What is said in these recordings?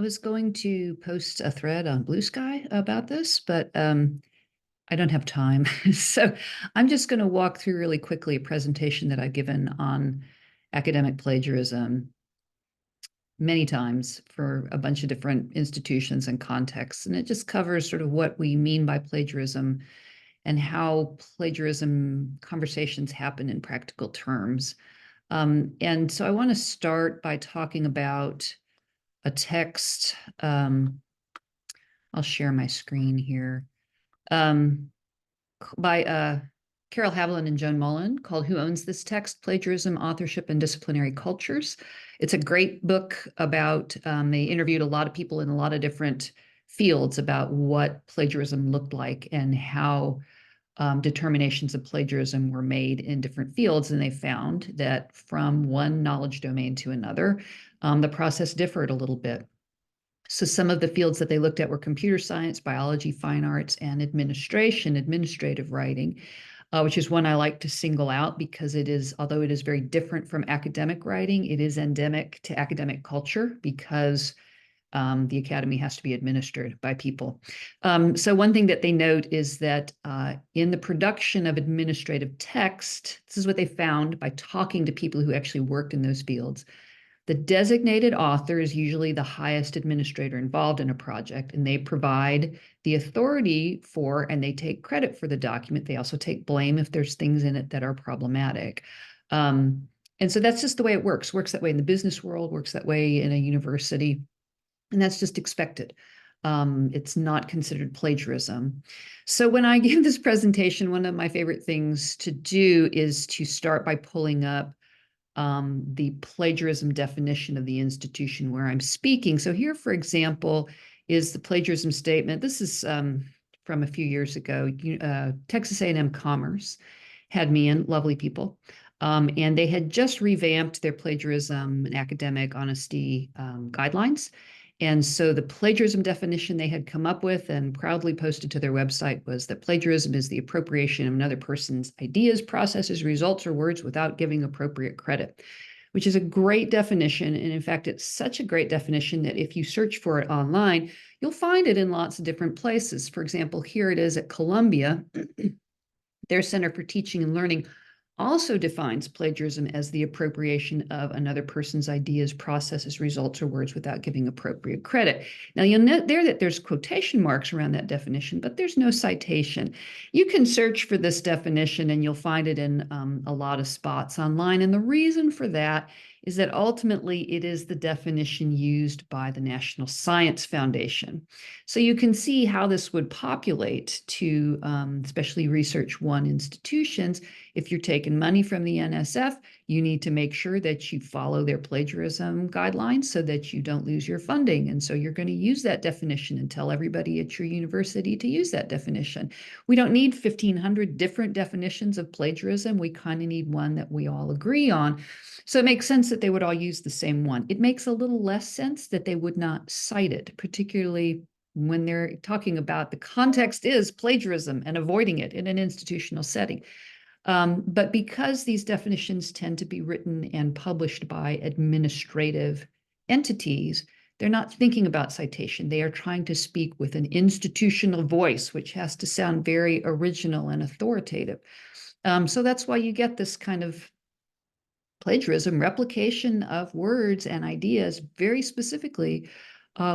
was going to post a thread on Blue Sky about this, but I don't have time. So I'm just going to walk through really quickly a presentation that I've given on academic plagiarism many times for a bunch of different institutions and contexts. And it just covers sort of what we mean by plagiarism and how plagiarism conversations happen in practical terms. And so I want to start by talking about a text. I'll share my screen here. By Carol Haviland and Joan Mullen, called Who Owns This Text? Plagiarism, Authorship, and Disciplinary Cultures. It's a great book about, they interviewed a lot of people in a lot of different fields about what plagiarism looked like and how determinations of plagiarism were made in different fields. And they found that from one knowledge domain to another, the process differed a little bit. So some of the fields that they looked at were computer science, biology, fine arts, and administration, administrative writing, which is one I like to single out because it is, although it is very different from academic writing, it is endemic to academic culture because the academy has to be administered by people. So one thing that they note is that in the production of administrative text, this is what they found by talking to people who actually worked in those fields. The designated author is usually the highest administrator involved in a project, and they provide the authority for, and they take credit for the document. They also take blame if there's things in it that are problematic. And so that's just the way it works. Works that way in the business world, works that way in a university, and that's just expected. It's not considered plagiarism. So when I give this presentation, one of my favorite things to do is to start by pulling up the plagiarism definition of the institution where I'm speaking. So here, for example, is the plagiarism statement. This is from a few years ago. Texas A&M Commerce had me in, lovely people, and they had just revamped their plagiarism and academic honesty guidelines. And so the plagiarism definition they had come up with and proudly posted to their website was that plagiarism is the appropriation of another person's ideas, processes, results, or words without giving appropriate credit, which is a great definition. And in fact, it's such a great definition that if you search for it online, you'll find it in lots of different places. For example, here it is at Columbia. Their Center for Teaching and Learning also defines plagiarism as the appropriation of another person's ideas, processes, results, or words without giving appropriate credit. Now, you'll note there that there's quotation marks around that definition, but there's no citation. You can search for this definition and you'll find it in a lot of spots online. And the reason for that is that ultimately it is the definition used by the National Science Foundation. So you can see how this would populate to especially Research One institutions. If you're taking money from the NSF, you need to make sure that you follow their plagiarism guidelines so that you don't lose your funding. And so you're going to use that definition and tell everybody at your university to use that definition. We don't need 1,500 different definitions of plagiarism. We kind of need one that we all agree on. So it makes sense that they would all use the same one. It makes a little less sense that they would not cite it, particularly when they're talking about the context is plagiarism and avoiding it in an institutional setting. But because these definitions tend to be written and published by administrative entities, they're not thinking about citation. They are trying to speak with an institutional voice, which has to sound very original and authoritative. So that's why you get this kind of plagiarism, replication of words and ideas very specifically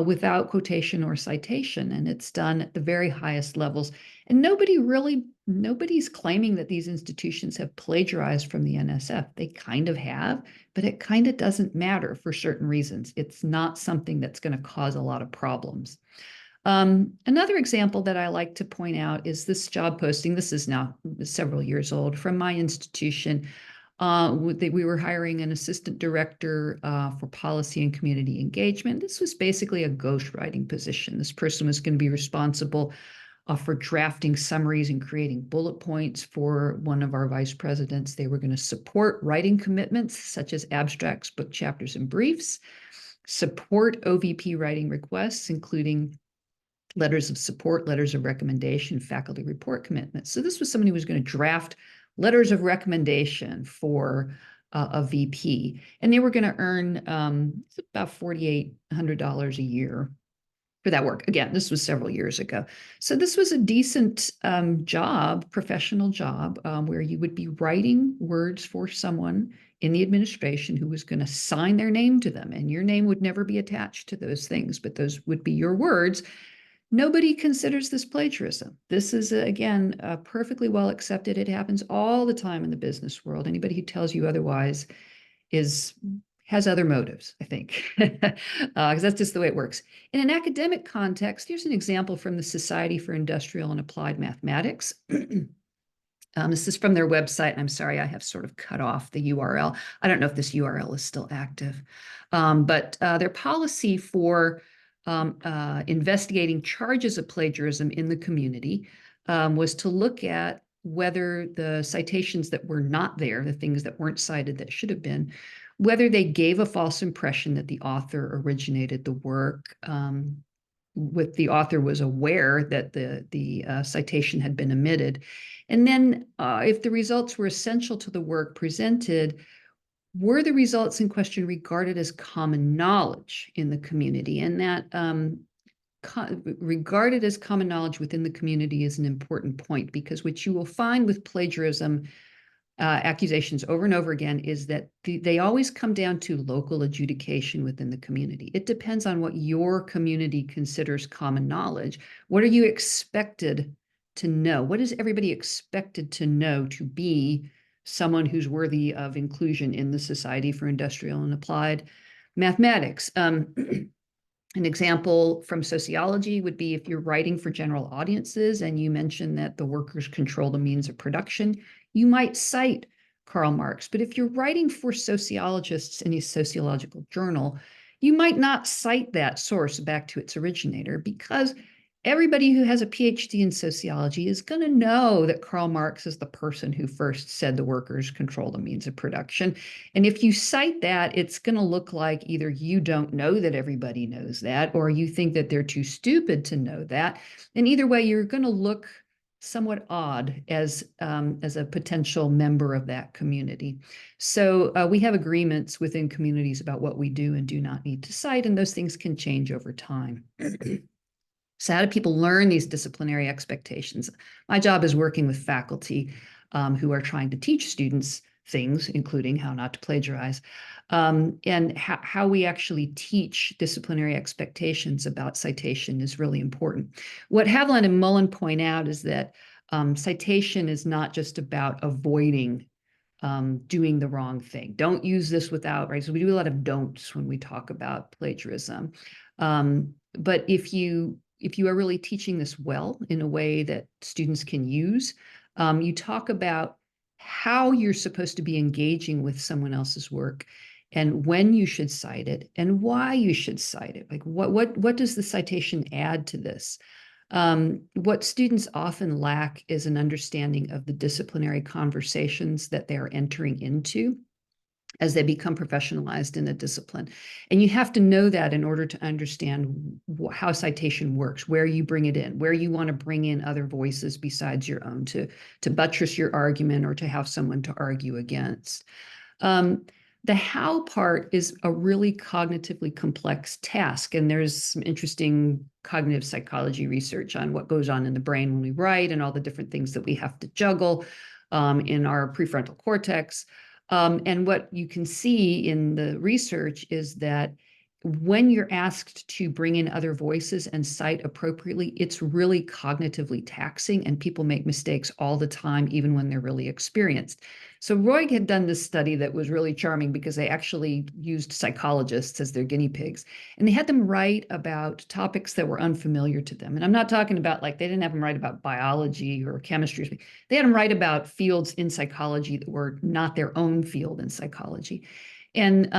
without quotation or citation. And it's done at the very highest levels. And nobody's claiming that these institutions have plagiarized from the NSF. They kind of have, but it kind of doesn't matter for certain reasons. It's not something that's going to cause a lot of problems. Another example that I like to point out is this job posting. This is now several years old from my institution. We were hiring an assistant director for policy and community engagement. This was basically a ghostwriting position. This person was going to be responsible for drafting summaries and creating bullet points for one of our vice presidents. They were going to support writing commitments such as abstracts, book chapters, and briefs, support OVP writing requests, including letters of support, letters of recommendation, faculty report commitments. So this was somebody who was going to draft letters of recommendation for a VP, and they were going to earn about $4,800 a year for that work. Again, this was several years ago. So this was a decent job, professional job, where you would be writing words for someone in the administration who was going to sign their name to them. And your name would never be attached to those things, but those would be your words. Nobody considers this plagiarism. This is, again, perfectly well accepted. It happens all the time in the business world. Anybody who tells you otherwise has other motives, I think, because that's just the way it works. In an academic context, here's an example from the Society for Industrial and Applied Mathematics. This is from their website, and I'm sorry, I have sort of cut off the URL. I don't know if this URL is still active, but their policy for investigating charges of plagiarism in the community was to look at whether the citations that were not there, the things that weren't cited that should have been, whether they gave a false impression that the author originated the work, with the author was aware that the citation had been omitted. And then if the results were essential to the work presented, were the results in question regarded as common knowledge in the community? And that regarded as common knowledge within the community is an important point, because what you will find with plagiarism accusations over and over again is that they always come down to local adjudication within the community. It depends on what your community considers common knowledge. What are you expected to know? What is everybody expected to know to be someone who's worthy of inclusion in the Society for Industrial and Applied Mathematics? An example from sociology would be if you're writing for general audiences and you mention that the workers control the means of production, you might cite Karl Marx. But if you're writing for sociologists in a sociological journal, you might not cite that source back to its originator, because everybody who has a PhD in sociology is going to know that Karl Marx is the person who first said the workers control the means of production. And if you cite that, it's going to look like either you don't know that everybody knows that, or you think that they're too stupid to know that. And either way, you're going to look somewhat odd as a potential member of that community. So we have agreements within communities about what we do and do not need to cite, and those things can change over time. So how do people learn these disciplinary expectations? My job is working with faculty who are trying to teach students things, including how not to plagiarize, and how we actually teach disciplinary expectations about citation is really important. What Haviland and Mullen point out is that citation is not just about avoiding doing the wrong thing. Don't use this without, right? So we do a lot of don'ts when we talk about plagiarism. But if you are really teaching this well in a way that students can use, you talk about how you're supposed to be engaging with someone else's work and when you should cite it and why you should cite it. Like what does the citation add to this? What students often lack is an understanding of the disciplinary conversations that they are entering into as they become professionalized in the discipline. And you have to know that in order to understand how citation works, where you bring it in, where you want to bring in other voices besides your own to buttress your argument or to have someone to argue against. The how part is a really cognitively complex task, and there's some interesting cognitive psychology research on what goes on in the brain when we write and all the different things that we have to juggle in our prefrontal cortex. And what you can see in the research is that when you're asked to bring in other voices and cite appropriately, it's really cognitively taxing, and people make mistakes all the time, even when they're really experienced. So Roig had done this study that was really charming because they actually used psychologists as their guinea pigs, and they had them write about topics that were unfamiliar to them. And I'm not talking about, like, they didn't have them write about biology or chemistry. They had them write about fields in psychology that were not their own field in psychology. And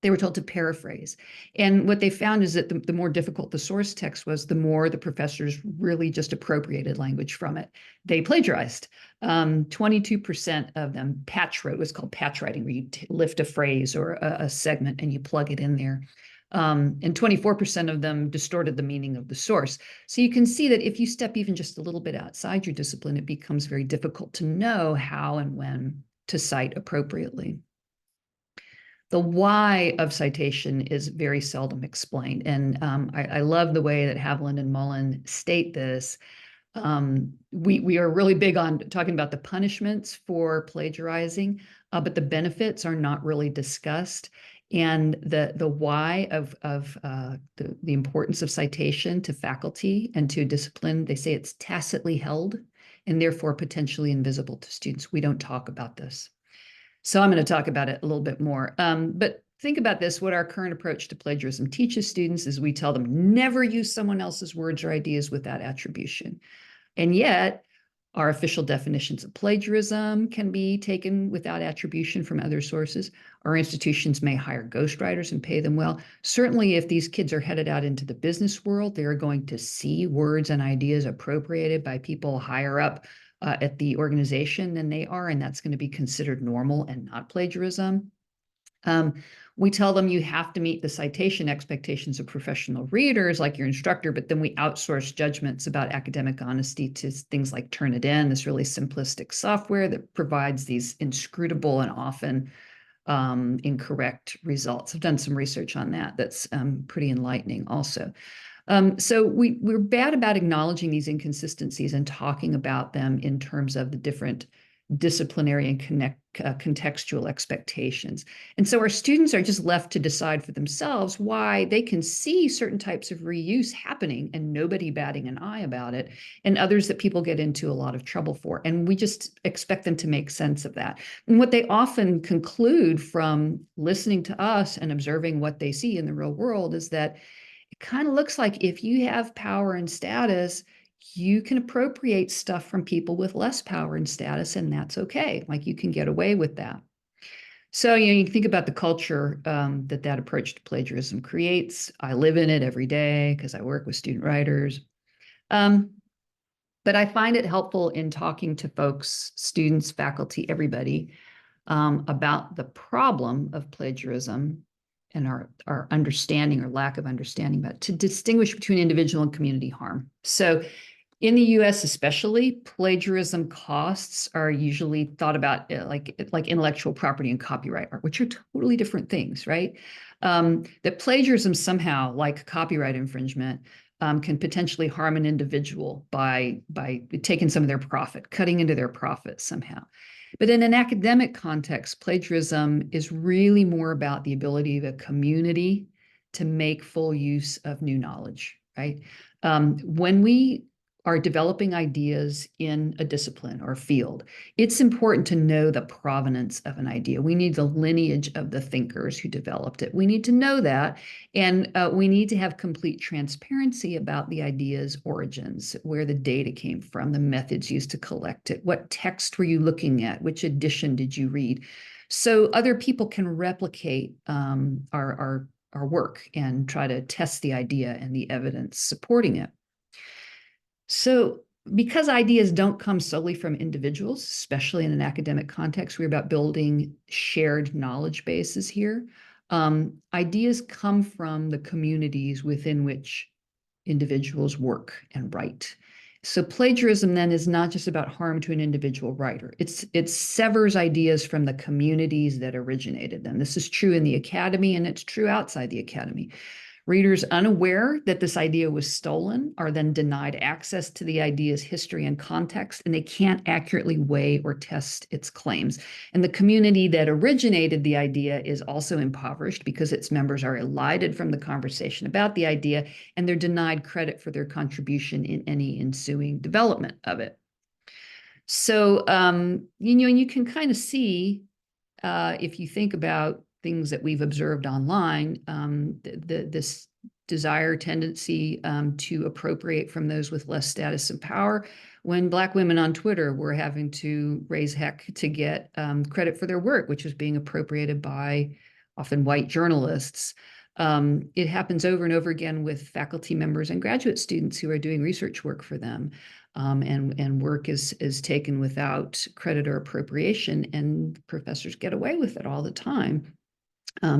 they were told to paraphrase. And what they found is that the more difficult the source text was, the more the professors really just appropriated language from it. They plagiarized. 22% of them patch wrote. It was called patch writing, where you lift a phrase or a segment and you plug it in there. And 24% of them distorted the meaning of the source. So you can see that if you step even just a little bit outside your discipline, it becomes very difficult to know how and when to cite appropriately. The why of citation is very seldom explained. And I love the way that Haviland and Mullen state this. We are really big on talking about the punishments for plagiarizing, but the benefits are not really discussed. And the why of the importance of citation to faculty and to discipline, they say it's tacitly held and therefore potentially invisible to students. We don't talk about this. So I'm going to talk about it a little bit more. But think about this. What our current approach to plagiarism teaches students is we tell them never use someone else's words or ideas without attribution. And yet, our official definitions of plagiarism can be taken without attribution from other sources. Our institutions may hire ghostwriters and pay them well. Certainly, if these kids are headed out into the business world, they're going to see words and ideas appropriated by people higher up at the organization than they are, and that's going to be considered normal and not plagiarism. We tell them you have to meet the citation expectations of professional readers like your instructor, but then we outsource judgments about academic honesty to things like Turnitin, this really simplistic software that provides these inscrutable and often incorrect results. I've done some research on that. That's pretty enlightening also. So we're bad about acknowledging these inconsistencies and talking about them in terms of the different disciplinary and contextual expectations. And so our students are just left to decide for themselves why they can see certain types of reuse happening and nobody batting an eye about it, and others that people get into a lot of trouble for. And we just expect them to make sense of that. And what they often conclude from listening to us and observing what they see in the real world is that it kind of looks like if you have power and status, you can appropriate stuff from people with less power and status, and that's okay. Like you can get away with that. So, you think about the culture that approach to plagiarism creates. I live in it every day because I work with student writers. But I find it helpful in talking to folks, students, faculty, everybody, about the problem of plagiarism and our understanding or lack of understanding about it, to distinguish between individual and community harm. So in the US especially, plagiarism costs are usually thought about like intellectual property and copyright art, which are totally different things, right? That plagiarism somehow, like copyright infringement, can potentially harm an individual by taking some of their profit, cutting into their profit somehow. But in an academic context, plagiarism is really more about the ability of a community to make full use of new knowledge, right? When we are developing ideas in a discipline or a field, it's important to know the provenance of an idea. We need the lineage of the thinkers who developed it. We need to know that, and we need to have complete transparency about the idea's origins, where the data came from, the methods used to collect it, what text were you looking at, which edition did you read, so other people can replicate our work and try to test the idea and the evidence supporting it. So because ideas don't come solely from individuals, especially in an academic context, we're about building shared knowledge bases here. Ideas come from the communities within which individuals work and write. So plagiarism then is not just about harm to an individual writer. It severs ideas from the communities that originated them. This is true in the academy, and it's true outside the academy. Readers unaware that this idea was stolen are then denied access to the idea's history and context, and they can't accurately weigh or test its claims. And the community that originated the idea is also impoverished because its members are elided from the conversation about the idea, and they're denied credit for their contribution in any ensuing development of it. So, you can kind of see, if you think about things that we've observed online, this desire tendency to appropriate from those with less status and power. When Black women on Twitter were having to raise heck to get credit for their work, which was being appropriated by often white journalists. It happens over and over again with faculty members and graduate students who are doing research work for them. And work is taken without credit or appropriation, and professors get away with it all the time.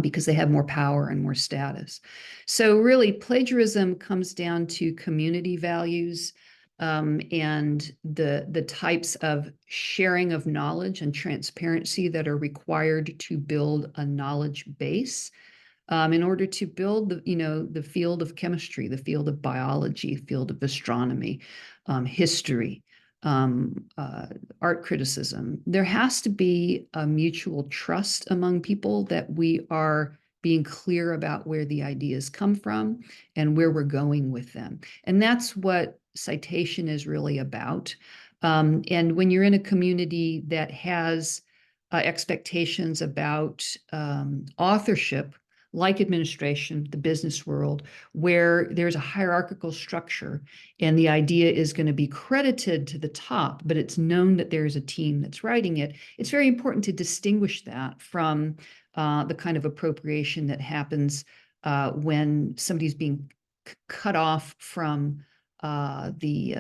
Because they have more power and more status. So really, plagiarism comes down to community values, and the types of sharing of knowledge and transparency that are required to build a knowledge base, in order to build the field of chemistry, the field of biology, field of astronomy, history, art criticism. There has to be a mutual trust among people that we are being clear about where the ideas come from and where we're going with them. And that's what citation is really about. And when you're in a community that has expectations about authorship, like administration, the business world, where there's a hierarchical structure and the idea is going to be credited to the top, but it's known that there's a team that's writing it, it's very important to distinguish that from the kind of appropriation that happens when somebody's being cut off from the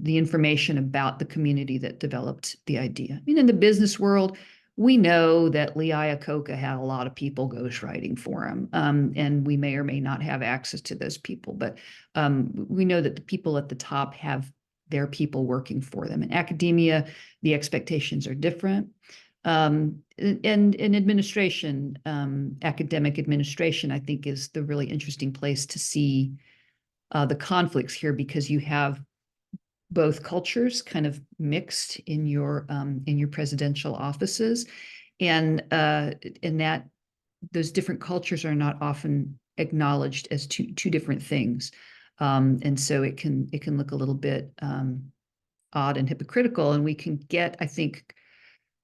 information about the community that developed the idea. I mean, in the business world, we know that Lee Iacocca had a lot of people ghostwriting for him, and we may or may not have access to those people, but we know that the people at the top have their people working for them. In academia, the expectations are different. And in administration, academic administration, I think, is the really interesting place to see the conflicts here, because you have both cultures kind of mixed in your presidential offices, and that those different cultures are not often acknowledged as two different things, and so it can look a little bit odd and hypocritical, and we can get, I think,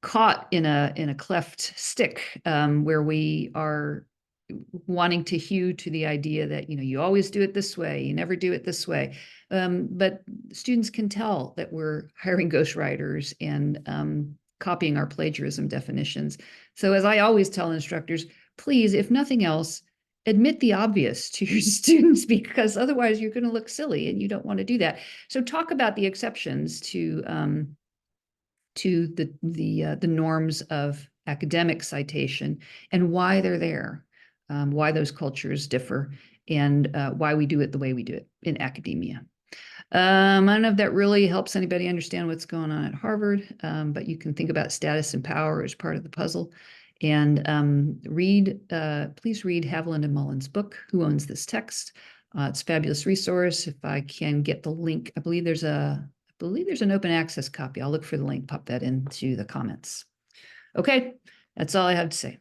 caught in a cleft stick, where we are wanting to hew to the idea that you always do it this way, you never do it this way, but students can tell that we're hiring ghostwriters and copying our plagiarism definitions. So as I always tell instructors, please, if nothing else, admit the obvious to your students, because otherwise you're going to look silly and you don't want to do that. So talk about the exceptions to the norms of academic citation and why they're there, why those cultures differ, and why we do it the way we do it in academia. I don't know if that really helps anybody understand what's going on at Harvard, but you can think about status and power as part of the puzzle. And please read Haviland and Mullen's book, Who Owns This Text? It's a fabulous resource. If I can get the link, I believe there's an open access copy. I'll look for the link, pop that into the comments. Okay, that's all I have to say.